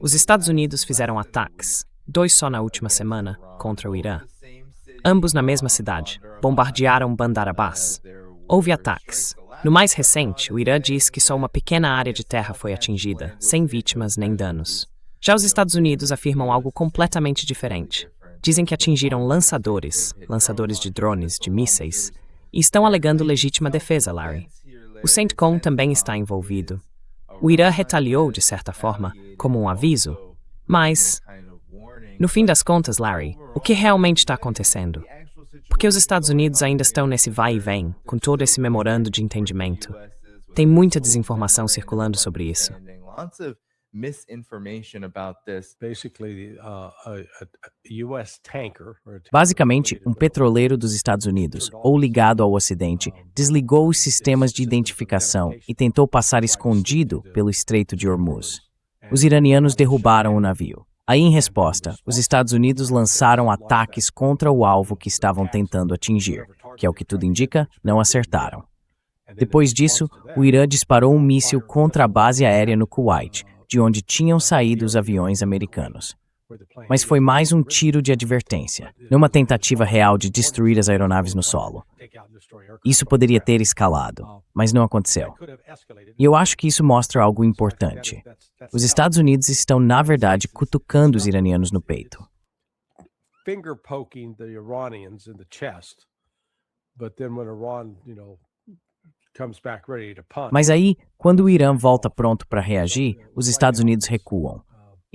Os Estados Unidos fizeram ataques, 2 só na última semana, contra o Irã. Ambos na mesma cidade, bombardearam Bandar Abbas. Houve ataques. No mais recente, o Irã diz que só uma pequena área de terra foi atingida, sem vítimas nem danos. Já os Estados Unidos afirmam algo completamente diferente. Dizem que atingiram lançadores de drones, de mísseis, e estão alegando legítima defesa, Larry. O CENTCOM também está envolvido. O Irã retaliou, de certa forma, como um aviso, mas, no fim das contas, Larry, o que realmente está acontecendo? Porque os Estados Unidos ainda estão nesse vai e vem, com todo esse memorando de entendimento. Tem muita desinformação circulando sobre isso. Basicamente, um petroleiro dos Estados Unidos, ou ligado ao Ocidente, desligou os sistemas de identificação e tentou passar escondido pelo Estreito de Hormuz. Os iranianos derrubaram o navio. Aí, em resposta, os Estados Unidos lançaram ataques contra o alvo que estavam tentando atingir, que, ao que tudo indica, não acertaram. Depois disso, o Irã disparou um míssil contra a base aérea no Kuwait, de onde tinham saído os aviões americanos. Mas foi mais um tiro de advertência, não uma tentativa real de destruir as aeronaves no solo. Isso poderia ter escalado, mas não aconteceu. E eu acho que isso mostra algo importante. Os Estados Unidos estão, na verdade, cutucando os iranianos no peito. Mas aí, quando o Irã volta pronto para reagir, os Estados Unidos recuam.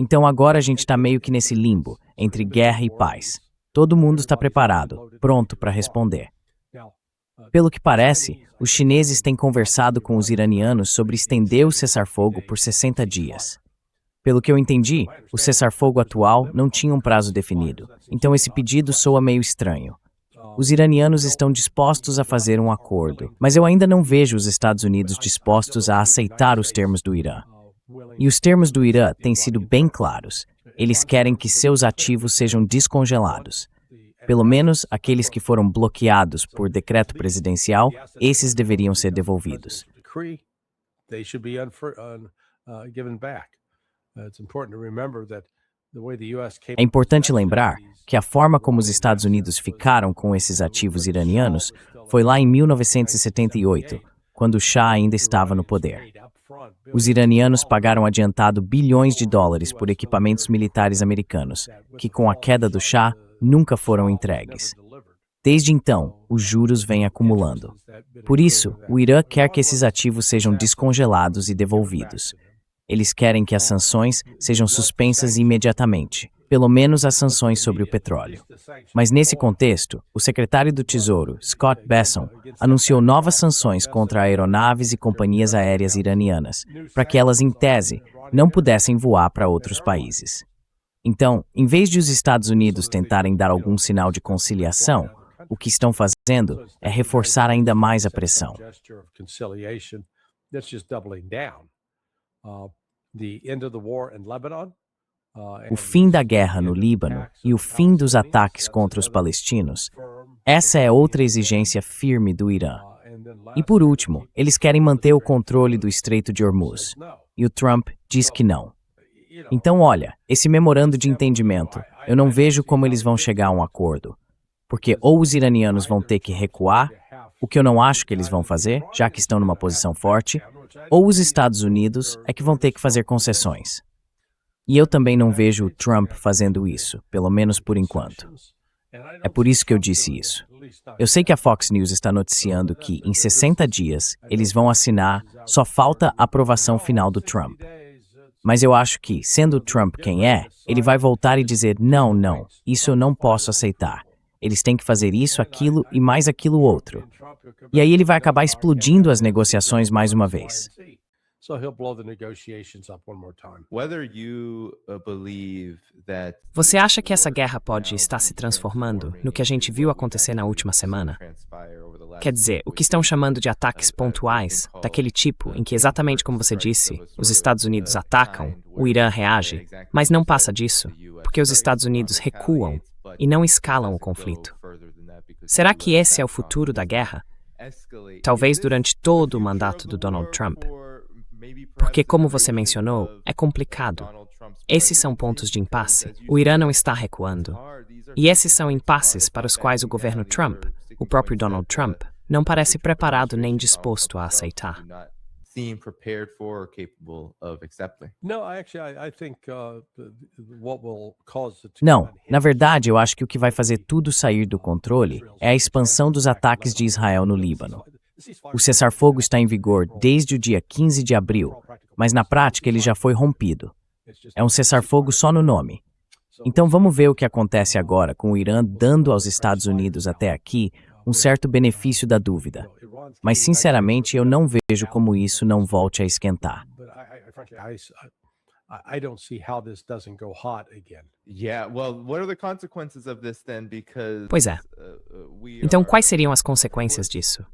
Então agora a gente está meio que nesse limbo, entre guerra e paz. Todo mundo está preparado, pronto para responder. Pelo que parece, os chineses têm conversado com os iranianos sobre estender o cessar-fogo por 60 dias. Pelo que eu entendi, o cessar-fogo atual não tinha um prazo definido, então esse pedido soa meio estranho. Os iranianos estão dispostos a fazer um acordo, mas eu ainda não vejo os Estados Unidos dispostos a aceitar os termos do Irã. E os termos do Irã têm sido bem claros. Eles querem que seus ativos sejam descongelados. Pelo menos aqueles que foram bloqueados por decreto presidencial, esses deveriam ser devolvidos. É importante lembrar que a forma como os Estados Unidos ficaram com esses ativos iranianos foi lá em 1978, quando o Shah ainda estava no poder. Os iranianos pagaram adiantado bilhões de dólares por equipamentos militares americanos, que com a queda do Shah nunca foram entregues. Desde então, os juros vêm acumulando. Por isso, o Irã quer que esses ativos sejam descongelados e devolvidos. Eles querem que as sanções sejam suspensas imediatamente, pelo menos as sanções sobre o petróleo. Mas nesse contexto, o secretário do Tesouro, Scott Bessent, anunciou novas sanções contra aeronaves e companhias aéreas iranianas, para que elas, em tese, não pudessem voar para outros países. Então, em vez de os Estados Unidos tentarem dar algum sinal de conciliação, o que estão fazendo é reforçar ainda mais a pressão. O fim da guerra no Líbano e o fim dos ataques contra os palestinos, essa é outra exigência firme do Irã. E por último, eles querem manter o controle do Estreito de Hormuz. E o Trump diz que não. Então, olha, esse memorando de entendimento, eu não vejo como eles vão chegar a um acordo. Porque ou os iranianos vão ter que recuar, o que eu não acho que eles vão fazer, já que estão numa posição forte, ou os Estados Unidos é que vão ter que fazer concessões. E eu também não vejo o Trump fazendo isso, pelo menos por enquanto. É por isso que eu disse isso. Eu sei que a Fox News está noticiando que, em 60 dias, eles vão assinar, só falta a aprovação final do Trump. Mas eu acho que, sendo o Trump quem é, ele vai voltar e dizer, não, isso eu não posso aceitar. Eles têm que fazer isso, aquilo e mais aquilo outro. E aí ele vai acabar explodindo as negociações mais uma vez. Você acha que essa guerra pode estar se transformando no que a gente viu acontecer na última semana? Quer dizer, o que estão chamando de ataques pontuais, daquele tipo em que, exatamente como você disse, os Estados Unidos atacam, o Irã reage, mas não passa disso, porque os Estados Unidos recuam e não escalam o conflito. Será que esse é o futuro da guerra? Talvez durante todo o mandato do Donald Trump. Porque, como você mencionou, é complicado. Esses são pontos de impasse. O Irã não está recuando. E esses são impasses para os quais o governo Trump, o próprio Donald Trump, não parece preparado nem disposto a aceitar. Não, na verdade, eu acho que o que vai fazer tudo sair do controle é a expansão dos ataques de Israel no Líbano. O cessar-fogo está em vigor desde o dia 15 de abril, mas na prática ele já foi rompido. É um cessar-fogo só no nome. Então vamos ver o que acontece agora com o Irã dando aos Estados Unidos até aqui um certo benefício da dúvida. Mas sinceramente eu não vejo como isso não volte a esquentar. Pois é. Então quais seriam as consequências disso?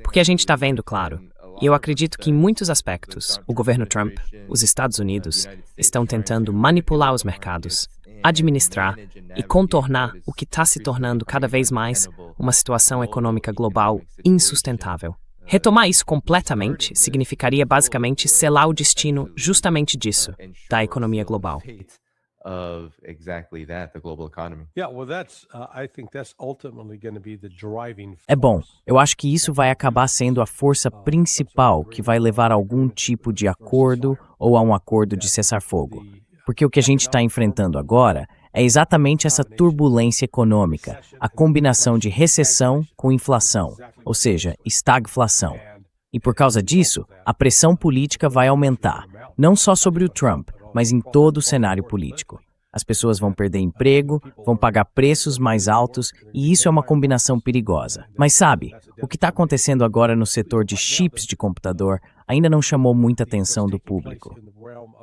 Porque a gente está vendo, claro, e eu acredito que em muitos aspectos, o governo Trump, os Estados Unidos, estão tentando manipular os mercados, administrar e contornar o que está se tornando cada vez mais uma situação econômica global insustentável. Retomar isso completamente significaria basicamente selar o destino justamente disso, da economia global. É bom, eu acho que isso vai acabar sendo a força principal que vai levar a algum tipo de acordo ou a um acordo de cessar-fogo. Porque o que a gente está enfrentando agora é exatamente essa turbulência econômica, a combinação de recessão com inflação, ou seja, estagflação. E por causa disso, a pressão política vai aumentar, não só sobre o Trump, mas em todo o cenário político. As pessoas vão perder emprego, vão pagar preços mais altos e isso é uma combinação perigosa. Mas sabe, o que está acontecendo agora no setor de chips de computador ainda não chamou muita atenção do público.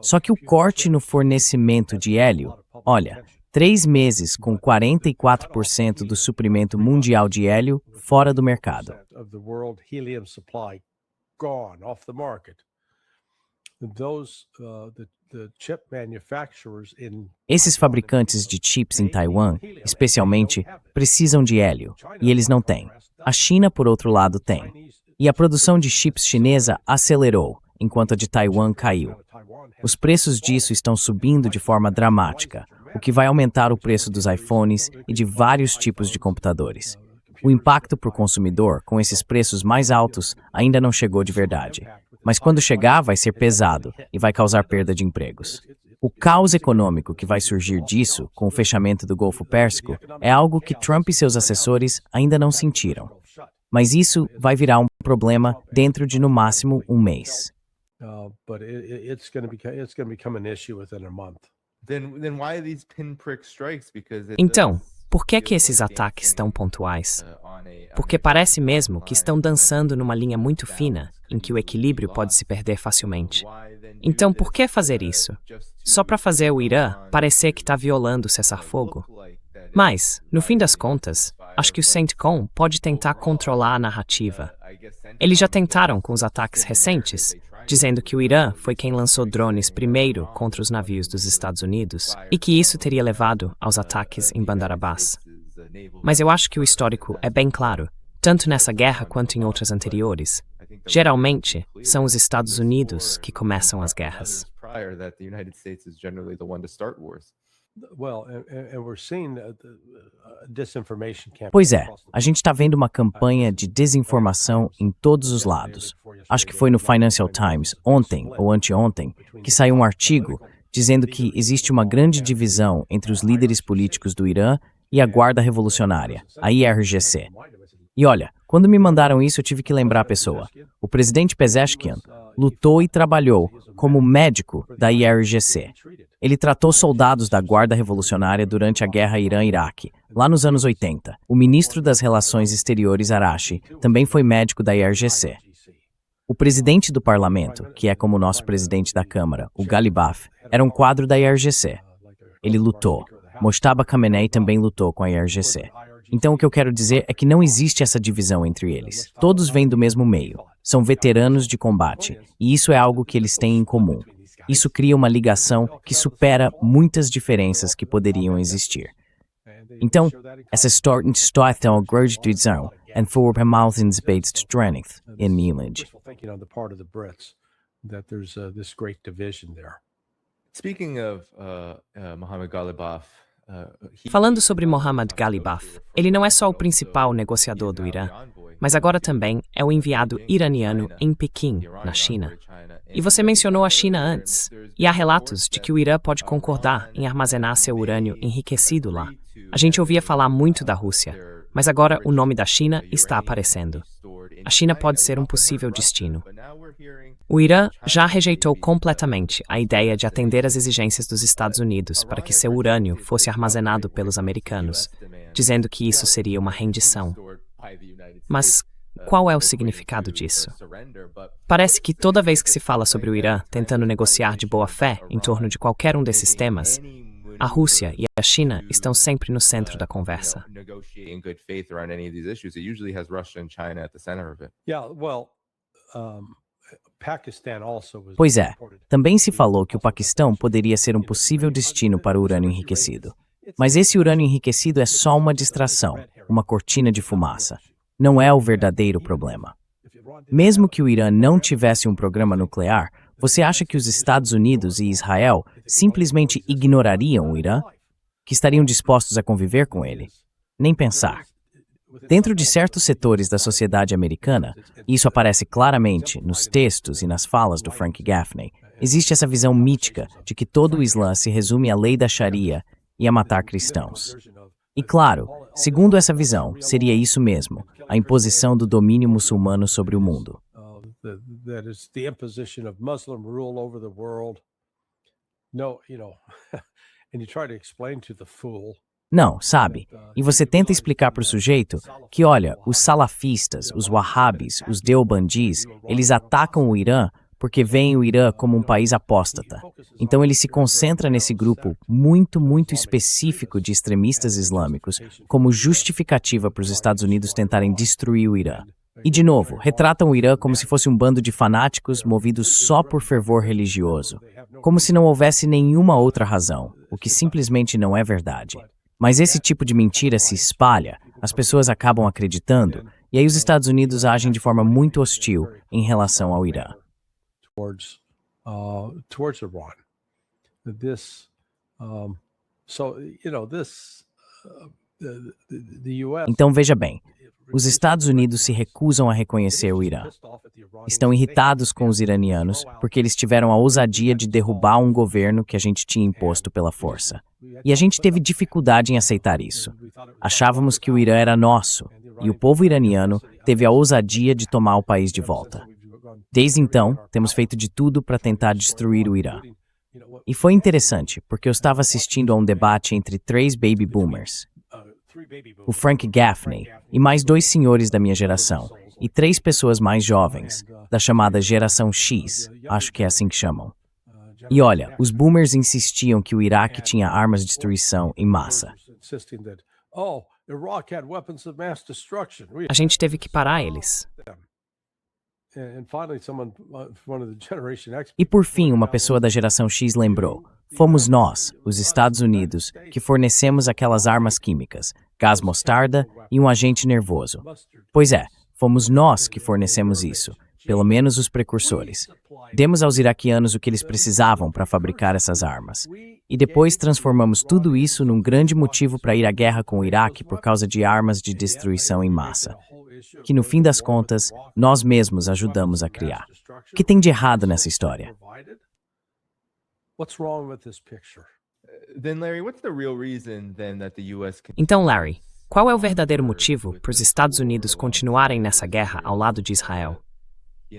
Só que o corte no fornecimento de hélio, olha, 3 meses com 44% do suprimento mundial de hélio fora do mercado. Esses fabricantes de chips em Taiwan, especialmente, precisam de hélio, e eles não têm. A China, por outro lado, tem. E a produção de chips chinesa acelerou, enquanto a de Taiwan caiu. Os preços disso estão subindo de forma dramática, o que vai aumentar o preço dos iPhones e de vários tipos de computadores. O impacto para o consumidor, com esses preços mais altos, ainda não chegou de verdade. Mas quando chegar, vai ser pesado e vai causar perda de empregos. O caos econômico que vai surgir disso, com o fechamento do Golfo Pérsico, é algo que Trump e seus assessores ainda não sentiram. Mas isso vai virar um problema dentro de, no máximo, um mês. Então, por que esses ataques estão pontuais? Porque parece mesmo que estão dançando numa linha muito fina, em que o equilíbrio pode se perder facilmente. Então, por que fazer isso? Só para fazer o Irã parecer que está violando o cessar-fogo? Mas, no fim das contas, acho que o CENTCOM pode tentar controlar a narrativa. Eles já tentaram com os ataques recentes, dizendo que o Irã foi quem lançou drones primeiro contra os navios dos Estados Unidos e que isso teria levado aos ataques em Bandar Abbas. Mas eu acho que o histórico é bem claro, tanto nessa guerra quanto em outras anteriores. Geralmente, são os Estados Unidos que começam as guerras. Pois é, a gente está vendo uma campanha de desinformação em todos os lados. Acho que foi no Financial Times, ontem ou anteontem, que saiu um artigo dizendo que existe uma grande divisão entre os líderes políticos do Irã e a Guarda Revolucionária, a IRGC. E olha, quando me mandaram isso eu tive que lembrar a pessoa. O presidente Pezeshkian lutou e trabalhou como médico da IRGC. Ele tratou soldados da Guarda Revolucionária durante a Guerra Irã-Iraque, lá nos anos 80. O ministro das Relações Exteriores, Arashi, também foi médico da IRGC. O presidente do parlamento, que é como o nosso presidente da Câmara, o Galibaf, era um quadro da IRGC. Ele lutou. Mojtaba Khamenei também lutou com a IRGC. Então o que eu quero dizer é que não existe essa divisão entre eles. Todos vêm do mesmo meio. São veteranos de combate, e isso é algo que eles têm em comum. Isso cria uma ligação que supera muitas diferenças que poderiam existir. Então, essa situação grande and for Hamilton's based strength in Milan. that there's this great division there. Speaking of Mohammad Ghalibaf, Falando sobre Mohammad Ghalibaf, ele não é só o principal negociador do Irã, mas agora também é o enviado iraniano em Pequim, na China. E você mencionou a China antes, e há relatos de que o Irã pode concordar em armazenar seu urânio enriquecido lá. A gente ouvia falar muito da Rússia, mas agora o nome da China está aparecendo. A China pode ser um possível destino. O Irã já rejeitou completamente a ideia de atender às exigências dos Estados Unidos para que seu urânio fosse armazenado pelos americanos, dizendo que isso seria uma rendição. Mas qual é o significado disso? Parece que toda vez que se fala sobre o Irã tentando negociar de boa fé em torno de qualquer um desses temas, a Rússia e a China estão sempre no centro da conversa. Pois é, também se falou que o Paquistão poderia ser um possível destino para o urânio enriquecido. Mas esse urânio enriquecido é só uma distração, uma cortina de fumaça. Não é o verdadeiro problema. Mesmo que o Irã não tivesse um programa nuclear, você acha que os Estados Unidos e Israel simplesmente ignorariam o Irã? Que estariam dispostos a conviver com ele? Nem pensar. Dentro de certos setores da sociedade americana, e isso aparece claramente nos textos e nas falas do Frank Gaffney, existe essa visão mítica de que todo o Islã se resume à lei da Sharia e a matar cristãos. E claro, segundo essa visão, seria isso mesmo, a imposição do domínio muçulmano sobre o mundo. That is the imposition of Muslim rule over the world. No, and you try to explain to the fool. Não, sabe? E você tenta explicar para o sujeito que, olha, os salafistas, os wahhabis, os deobandis, eles atacam o Irã porque veem o Irã como um país apóstata. Então ele se concentra nesse grupo muito específico de extremistas islâmicos como justificativa para os Estados Unidos tentarem destruir o Irã. E, de novo, retratam o Irã como se fosse um bando de fanáticos movidos só por fervor religioso, como se não houvesse nenhuma outra razão, o que simplesmente não é verdade. Mas esse tipo de mentira se espalha, as pessoas acabam acreditando, e aí os Estados Unidos agem de forma muito hostil em relação ao Irã. Towards Iran. Então veja bem, os Estados Unidos se recusam a reconhecer o Irã. Estão irritados com os iranianos porque eles tiveram a ousadia de derrubar um governo que a gente tinha imposto pela força. E a gente teve dificuldade em aceitar isso. Achávamos que o Irã era nosso, e o povo iraniano teve a ousadia de tomar o país de volta. Desde então, temos feito de tudo para tentar destruir o Irã. E foi interessante, porque eu estava assistindo a um debate entre 3 baby boomers, o Frank Gaffney e mais 2 senhores da minha geração, e 3 pessoas mais jovens, da chamada Geração X, acho que é assim que chamam. E olha, os boomers insistiam que o Iraque tinha armas de destruição em massa. A gente teve que parar eles. E por fim, uma pessoa da Geração X lembrou: fomos nós, os Estados Unidos, que fornecemos aquelas armas químicas, gás mostarda e um agente nervoso. Pois é, fomos nós que fornecemos isso, pelo menos os precursores. Demos aos iraquianos o que eles precisavam para fabricar essas armas. E depois transformamos tudo isso num grande motivo para ir à guerra com o Iraque por causa de armas de destruição em massa, que no fim das contas, nós mesmos ajudamos a criar. O que tem de errado nessa história? Então, Larry, qual é o verdadeiro motivo para os Estados Unidos continuarem nessa guerra ao lado de Israel?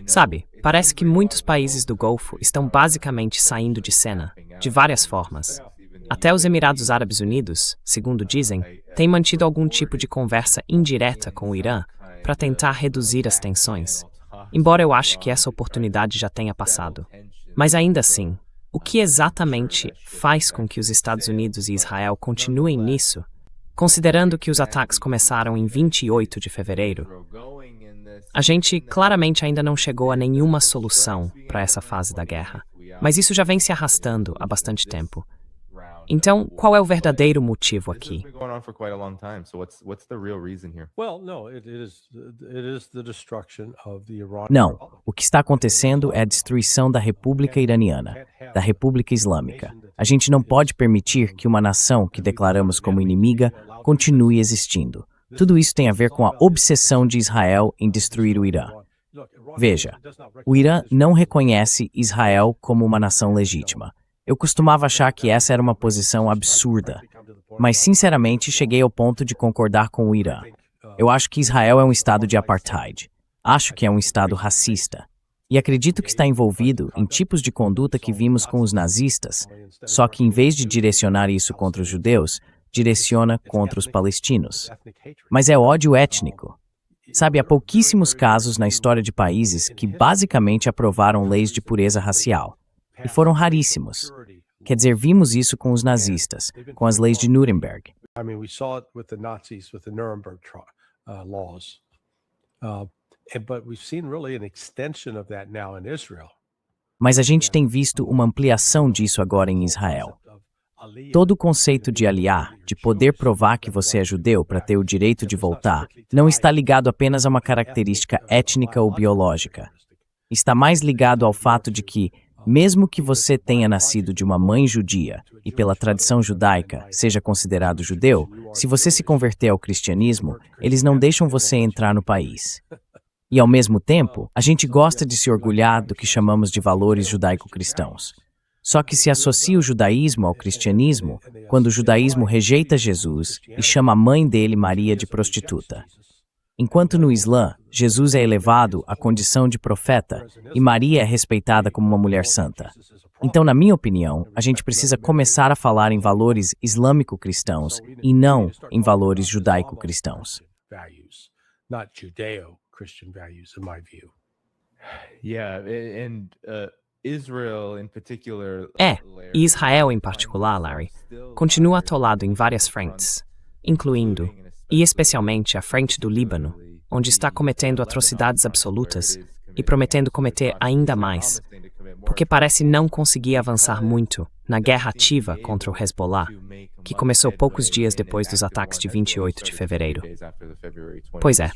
Sabe, parece que muitos países do Golfo estão basicamente saindo de cena, de várias formas. Até os Emirados Árabes Unidos, segundo dizem, têm mantido algum tipo de conversa indireta com o Irã para tentar reduzir as tensões, embora eu ache que essa oportunidade já tenha passado. Mas ainda assim, o que exatamente faz com que os Estados Unidos e Israel continuem nisso, considerando que os ataques começaram em 28 de fevereiro? A gente claramente ainda não chegou a nenhuma solução para essa fase da guerra, mas isso já vem se arrastando há bastante tempo. Então, qual é o verdadeiro motivo This has aqui? been going on for quite a long time. So what's the real reason here? Well, no, it is the destruction of the Iranian Não, Republic. o que está acontecendo é a destruição da República Iraniana, da República Islâmica. A gente não pode permitir que uma nação que declaramos como inimiga continue existindo. Tudo isso tem a ver com a obsessão de Israel em destruir o Irã. Veja, o Irã não reconhece Israel como uma nação legítima. Eu costumava achar que essa era uma posição absurda, mas sinceramente cheguei ao ponto de concordar com o Irã. Eu acho que Israel é um estado de apartheid. Acho que é um estado racista. E acredito que está envolvido em tipos de conduta que vimos com os nazistas, só que em vez de direcionar isso contra os judeus, direciona contra os palestinos. Mas é ódio étnico. Sabe, há pouquíssimos casos na história de países que basicamente aprovaram leis de pureza racial. E foram raríssimos. Quer dizer, vimos isso com os nazistas, com as leis de Nuremberg. I mean, we saw it with the Nazis with the Nuremberg laws. But we've seen really an extension of that now in Israel. Mas a gente tem visto uma ampliação disso agora em Israel. Todo o conceito de aliar, de poder provar que você é judeu para ter o direito de voltar, não está ligado apenas a uma característica étnica ou biológica. Está mais ligado ao fato de que, mesmo que você tenha nascido de uma mãe judia e pela tradição judaica seja considerado judeu, se você se converter ao cristianismo, eles não deixam você entrar no país. E ao mesmo tempo, a gente gosta de se orgulhar do que chamamos de valores judaico-cristãos. Só que se associa o judaísmo ao cristianismo quando o judaísmo rejeita Jesus e chama a mãe dele, Maria, de prostituta. Enquanto no Islã, Jesus é elevado à condição de profeta e Maria é respeitada como uma mulher santa. Então, na minha opinião, a gente precisa começar a falar em valores islâmico-cristãos e não em valores judaico-cristãos. Not Judeo-Christian values, in my view. Yeah, and Israel in particular. E Israel em particular, Larry, continua atolado em várias frentes, incluindo, e especialmente, a frente do Líbano, onde está cometendo atrocidades absolutas e prometendo cometer ainda mais, porque parece não conseguir avançar muito na guerra ativa contra o Hezbollah, que começou poucos dias depois dos ataques de 28 de fevereiro. Pois é.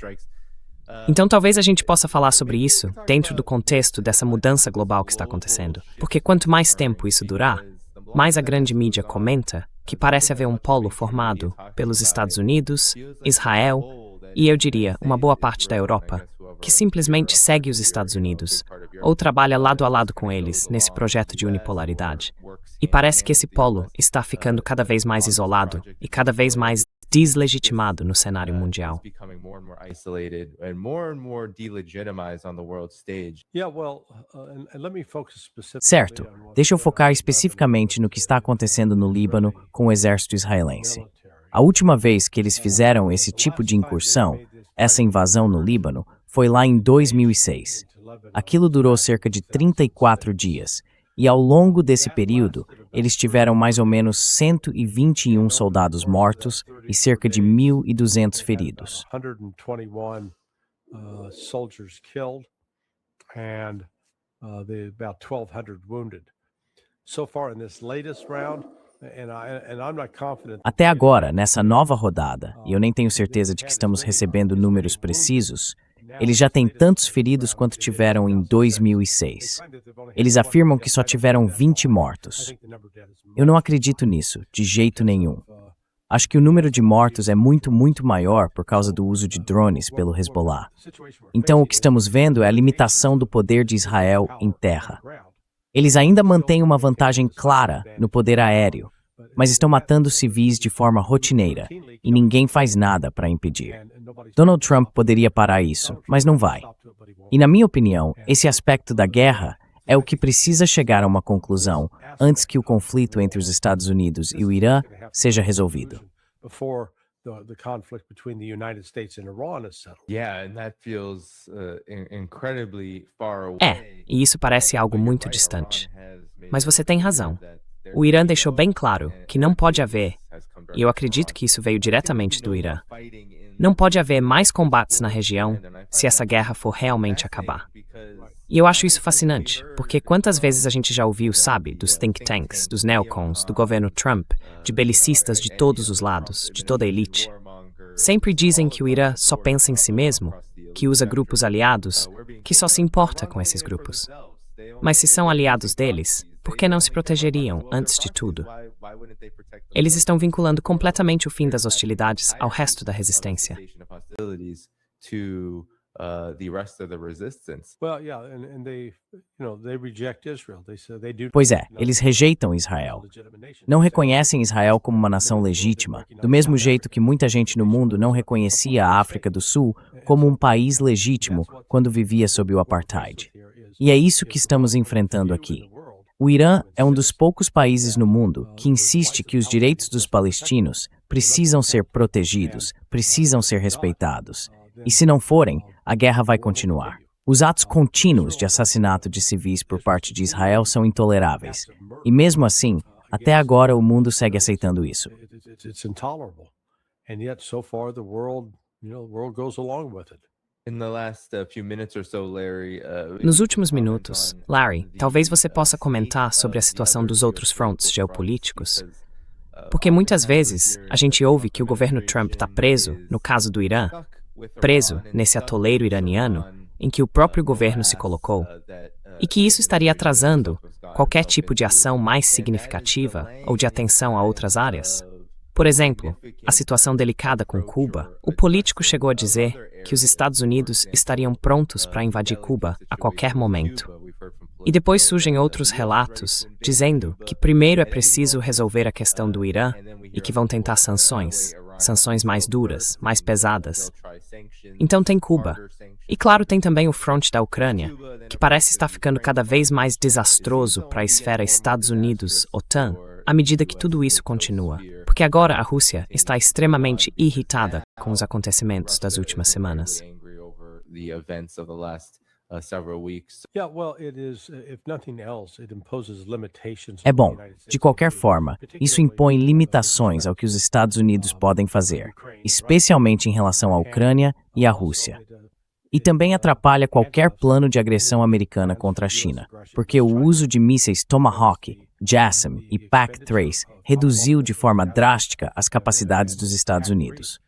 Então talvez a gente possa falar sobre isso dentro do contexto dessa mudança global que está acontecendo, porque quanto mais tempo isso durar, mais a grande mídia comenta que parece haver um polo formado pelos Estados Unidos, Israel e, eu diria, uma boa parte da Europa, que simplesmente segue os Estados Unidos, ou trabalha lado a lado com eles nesse projeto de unipolaridade. E parece que esse polo está ficando cada vez mais isolado e cada vez mais deslegitimado no cenário mundial. Certo. Deixa eu focar especificamente no que está acontecendo no Líbano com o exército israelense. A última vez que eles fizeram esse tipo de incursão, essa invasão no Líbano, foi lá em 2006. Aquilo durou cerca de 34 dias. E ao longo desse período, eles tiveram mais ou menos 121 soldados mortos e cerca de 1.200 feridos. 121 soldiers killed and about 1,200 wounded. So far in this latest round, and I'm not confident. Até agora, nessa nova rodada, e eu nem tenho certeza de que estamos recebendo números precisos, eles já têm tantos feridos quanto tiveram em 2006. Eles afirmam que só tiveram 20 mortos. Eu não acredito nisso, de jeito nenhum. Acho que o número de mortos é muito, muito maior por causa do uso de drones pelo Hezbollah. Então, o que estamos vendo é a limitação do poder de Israel em terra. Eles ainda mantêm uma vantagem clara no poder aéreo, mas estão matando civis de forma rotineira, e ninguém faz nada para impedir. Donald Trump poderia parar isso, mas não vai. E na minha opinião, esse aspecto da guerra é o que precisa chegar a uma conclusão antes que o conflito entre os Estados Unidos e o Irã seja resolvido. E isso parece algo muito distante. Mas você tem razão. O Irã deixou bem claro que não pode haver, e eu acredito que isso veio diretamente do Irã, não pode haver mais combates na região se essa guerra for realmente acabar. E eu acho isso fascinante, porque quantas vezes a gente já ouviu, sabe, dos think tanks, dos neocons, do governo Trump, de belicistas de todos os lados, de toda a elite. Sempre dizem que o Irã só pensa em si mesmo, que usa grupos aliados, que só se importa com esses grupos. Mas se são aliados deles, por que não se protegeriam antes de tudo? Eles estão vinculando completamente o fim das hostilidades ao resto da resistência. Pois é, eles rejeitam Israel. Não reconhecem Israel como uma nação legítima, do mesmo jeito que muita gente no mundo não reconhecia a África do Sul como um país legítimo quando vivia sob o apartheid. E é isso que estamos enfrentando aqui. O Irã é um dos poucos países no mundo que insiste que os direitos dos palestinos precisam ser protegidos, precisam ser respeitados. E se não forem, a guerra vai continuar. Os atos contínuos de assassinato de civis por parte de Israel são intoleráveis. E mesmo assim, até agora o mundo segue aceitando isso. Nos últimos minutos, Larry, talvez você possa comentar sobre a situação dos outros fronts geopolíticos. Porque muitas vezes a gente ouve que o governo Trump está preso, no caso do Irã, preso nesse atoleiro iraniano em que o próprio governo se colocou, e que isso estaria atrasando qualquer tipo de ação mais significativa ou de atenção a outras áreas. Por exemplo, a situação delicada com Cuba. O político chegou a dizer que os Estados Unidos estariam prontos para invadir Cuba a qualquer momento. E depois surgem outros relatos dizendo que primeiro é preciso resolver a questão do Irã e que vão tentar sanções mais duras, mais pesadas. Então tem Cuba. E claro, tem também o front da Ucrânia, que parece estar ficando cada vez mais desastroso para a esfera Estados Unidos-OTAN, à medida que tudo isso continua. Porque agora a Rússia está extremamente irritada com os acontecimentos das últimas semanas. É bom, de qualquer forma, isso impõe limitações ao que os Estados Unidos podem fazer, especialmente em relação à Ucrânia e à Rússia. E também atrapalha qualquer plano de agressão americana contra a China, porque o uso de mísseis Tomahawk, JASSM e PAC-3 reduziu de forma drástica as capacidades dos Estados Unidos.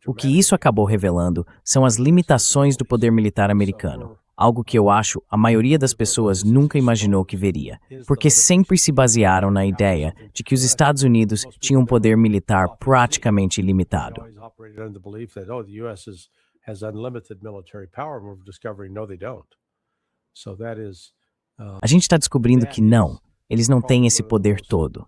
O que isso acabou revelando são as limitações do poder militar americano, algo que eu acho a maioria das pessoas nunca imaginou que veria, porque sempre se basearam na ideia de que os Estados Unidos tinham um poder militar praticamente ilimitado. A gente está descobrindo que não, eles não têm esse poder todo.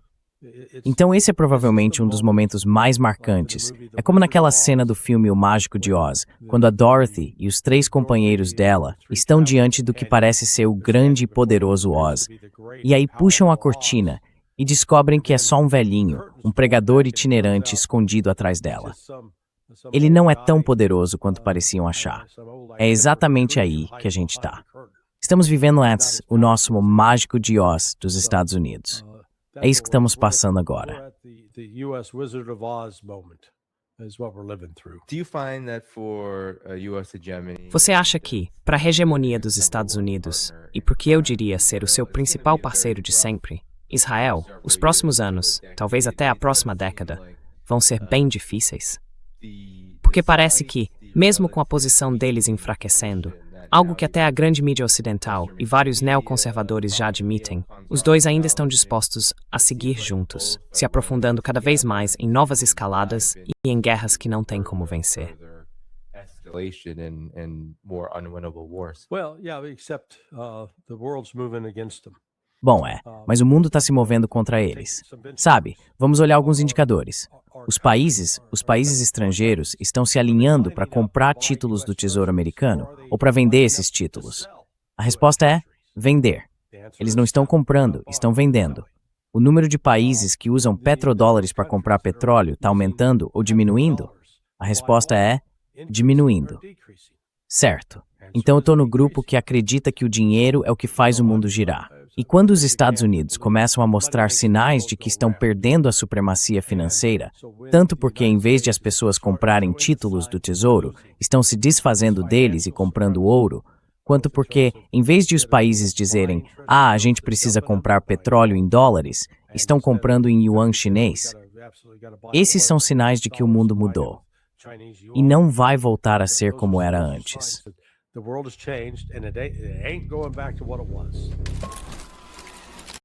Então esse é provavelmente um dos momentos mais marcantes. É como naquela cena do filme O Mágico de Oz, quando a Dorothy e os 3 companheiros dela estão diante do que parece ser o grande e poderoso Oz. E aí puxam a cortina e descobrem que é só um velhinho, um pregador itinerante escondido atrás dela. Ele não é tão poderoso quanto pareciam achar. É exatamente aí que a gente está. Estamos vivendo antes o nosso Mágico de Oz dos Estados Unidos. É isso que estamos passando agora. Você acha que, para a hegemonia dos Estados Unidos, e porque eu diria ser o seu principal parceiro de sempre, Israel, os próximos anos, talvez até a próxima década, vão ser bem difíceis? Porque parece que, mesmo com a posição deles enfraquecendo, algo que até a grande mídia ocidental e vários neoconservadores já admitem, os dois ainda estão dispostos a seguir juntos, se aprofundando cada vez mais em novas escaladas e em guerras que não têm como vencer. Bom, mas o mundo está se movendo contra eles. Sabe, vamos olhar alguns indicadores. Os países estrangeiros estão se alinhando para comprar títulos do Tesouro Americano ou para vender esses títulos. A resposta é vender. Eles não estão comprando, estão vendendo. O número de países que usam petrodólares para comprar petróleo está aumentando ou diminuindo? A resposta é diminuindo. Certo. Então eu estou no grupo que acredita que o dinheiro é o que faz o mundo girar. E quando os Estados Unidos começam a mostrar sinais de que estão perdendo a supremacia financeira, tanto porque em vez de as pessoas comprarem títulos do Tesouro, estão se desfazendo deles e comprando ouro, quanto porque, em vez de os países dizerem, a gente precisa comprar petróleo em dólares, estão comprando em yuan chinês. Esses são sinais de que o mundo mudou. E não vai voltar a ser como era antes. The world has changed and it ain't going back to what it was.